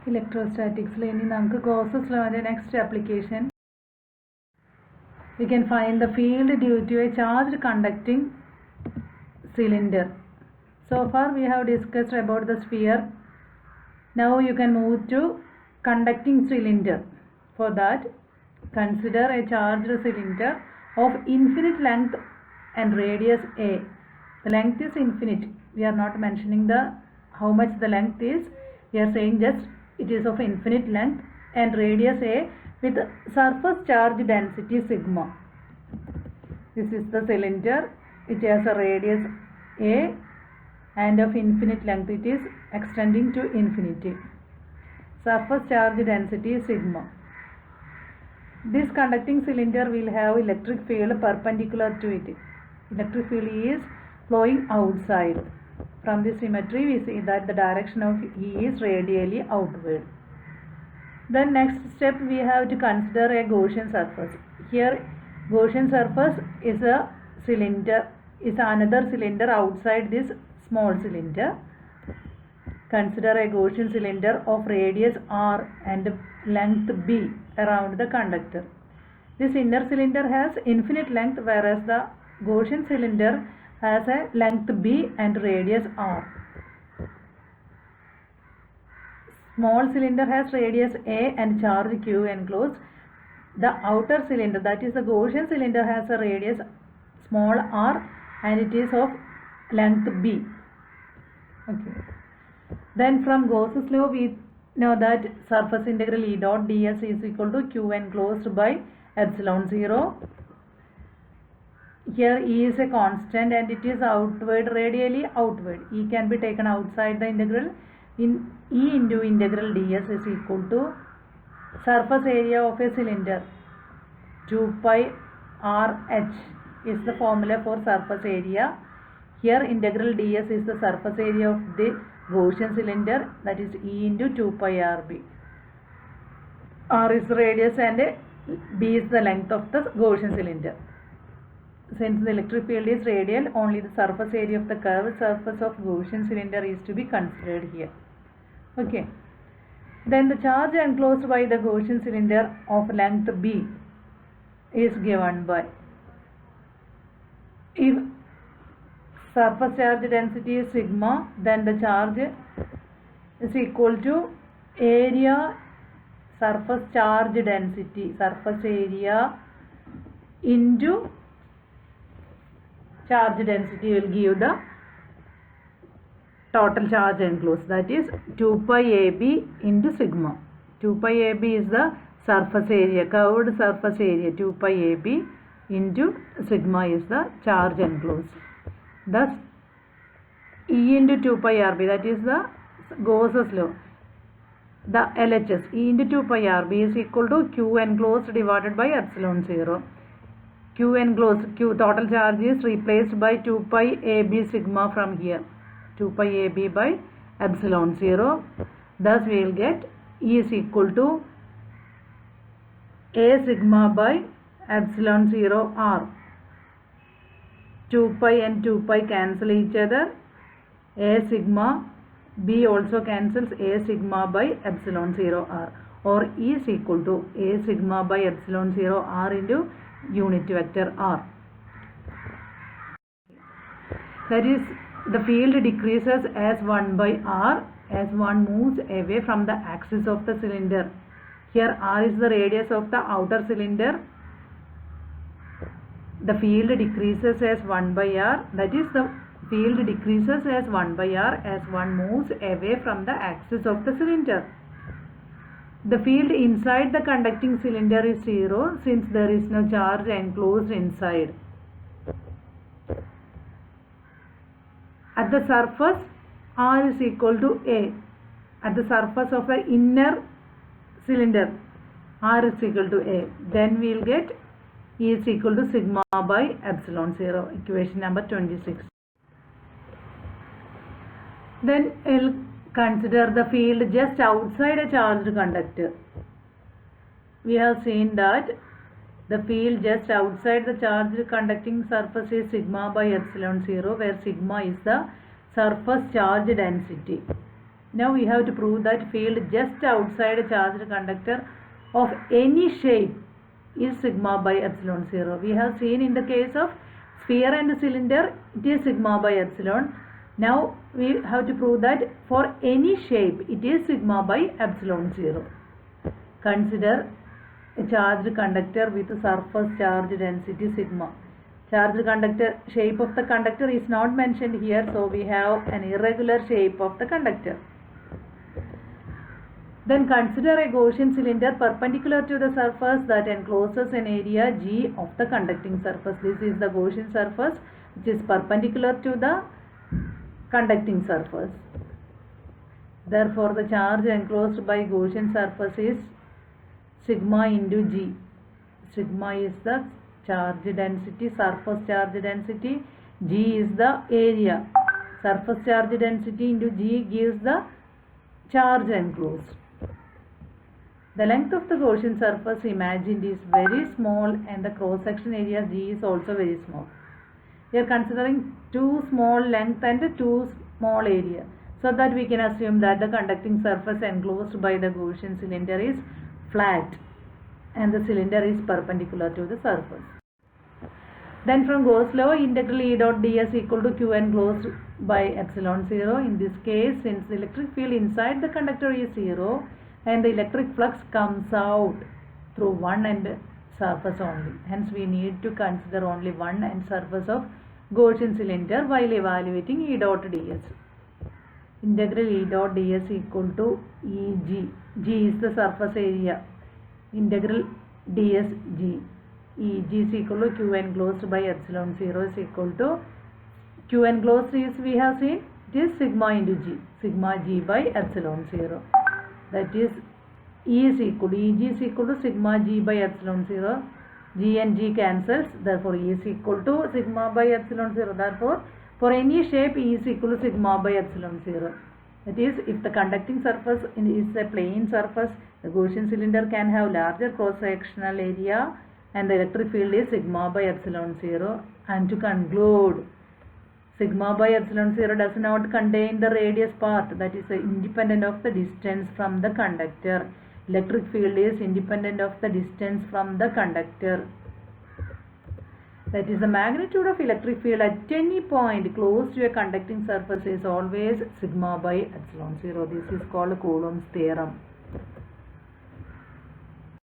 Electrostatics learning namukku Gauss's law and next application. We can find the field due to a charged conducting cylinder. So far we have discussed about the sphere. Now you can move to conducting cylinder. For that, consider a charged cylinder of infinite length and radius a. The length is infinite. We are not mentioning the how much the length is. We are saying just it is of infinite length and radius a with surface charge density sigma. This is the cylinder which has a radius a and of infinite length. It is extending to infinity. Surface charge density sigma. This conducting cylinder will have electric field perpendicular to it. Electric field is flowing outside. From this symmetry we see that the direction of E is radially outward. Then next step we have to consider a Gaussian surface. Here Gaussian surface is a cylinder, is another cylinder outside this small cylinder. Consider a Gaussian cylinder of radius r and length b around the conductor. This inner cylinder has infinite length, whereas the Gaussian cylinder has a length b and radius r. Small cylinder has radius a and charge q enclosed. The outer cylinder, that is the Gaussian cylinder, has a radius small r and it is of length b. Okay. Then from Gauss's law we know that surface integral E dot ds is equal to q enclosed by epsilon 0. Here E is a constant and it is outward, radially outward. E can be taken outside the integral. In E into integral ds is equal to surface area of a cylinder 2 pi r h is the formula for surface area. Here integral ds is the surface area of the Gaussian cylinder, that is E into 2 pi rb. R is the radius and b is the length of the Gaussian cylinder. Since the electric field is radial, only the surface area of the curved surface of Gaussian cylinder is to be considered here. Okay. Then the charge enclosed by the Gaussian cylinder of length b is given by, if surface charge density is sigma, then the charge is equal to area surface charge density, surface area into charge density will give the total charge enclosed, that is 2 pi ab into sigma. 2 pi ab is the surface area, curved surface area. 2 pi ab into sigma is the charge enclosed. Thus E into 2 pi rb, that is the Gauss's law. The LHS E into 2 pi rb is equal to q enclosed divided by epsilon 0. Q enclosed, Q total charge is replaced by 2 pi ab sigma from here. 2 pi ab by epsilon 0. Thus we will get E is equal to a sigma by epsilon 0 r. 2 pi and 2 pi cancel each other. A sigma b also cancels, a sigma by epsilon 0 r, or E is equal to a sigma by epsilon 0 r into unit vector r. That is, the field decreases as 1 by r as one moves away from the axis of the cylinder. Here r is the radius of the outer cylinder. The field decreases as 1 by r, that is, the field decreases as 1 by r as one moves away from the axis of the cylinder. The field inside the conducting cylinder is 0 since there is no charge enclosed inside. At the surface, r is equal to a. At the surface of the inner cylinder, r is equal to a. Then we will get E is equal to sigma by epsilon 0, equation number 26. Then we will consider the field just outside a charged conductor. We have seen that the field just outside the charged conducting surface is sigma by epsilon 0, where sigma is the surface charge density. Now we have to prove that field just outside a charged conductor of any shape is sigma by epsilon 0. We have seen in the case of sphere and cylinder, it is sigma by epsilon. Now we have to prove that for any shape, it is sigma by epsilon 0. Consider a charged conductor with a surface charge density sigma. Charged conductor, shape of the conductor is not mentioned here, so we have an irregular shape of the conductor. Then consider a Gaussian cylinder perpendicular to the surface that encloses an area G of the conducting surface. This is the Gaussian surface which is perpendicular to the conducting surface. Therefore, the charge enclosed by Gaussian surface is sigma into G. Sigma is the charge density, surface charge density. G is the area. Surface charge density into G gives the charge enclosed. The length of the Gaussian surface imagined is very small and the cross-section area G is also very small. We are considering two small length and two small area, so that we can assume that the conducting surface enclosed by the Gaussian cylinder is flat and the cylinder is perpendicular to the surface. Then from Gauss law, integral E dot ds equal to q enclosed by epsilon 0. In this case, since the electric field inside the conductor is 0 and the electric flux comes out through one end surface only. Hence, we need to consider only one end surface of Gaussian cylinder while evaluating E dot ds. Integral E dot ds equal to Eg. G is the surface area. Integral ds G. Eg is equal to q enclosed by epsilon 0 is equal to q enclosed is, we have seen, it is sigma into G. Sigma G by epsilon 0. That is E is equal to Eg is equal to sigma G by epsilon 0. G and G cancels. Therefore, E is equal to sigma by epsilon 0. Therefore, for any shape, E is equal to sigma by epsilon 0. That is, if the conducting surface is a plane surface, the Gaussian cylinder can have larger cross-sectional area and the electric field is sigma by epsilon 0. And to conclude, sigma by epsilon 0 does not contain the radius part, that is independent of the distance from the conductor. Electric field is independent of the distance from the conductor. That is, the magnitude of electric field at any point close to a conducting surface is always sigma by epsilon 0. This is called Coulomb's theorem.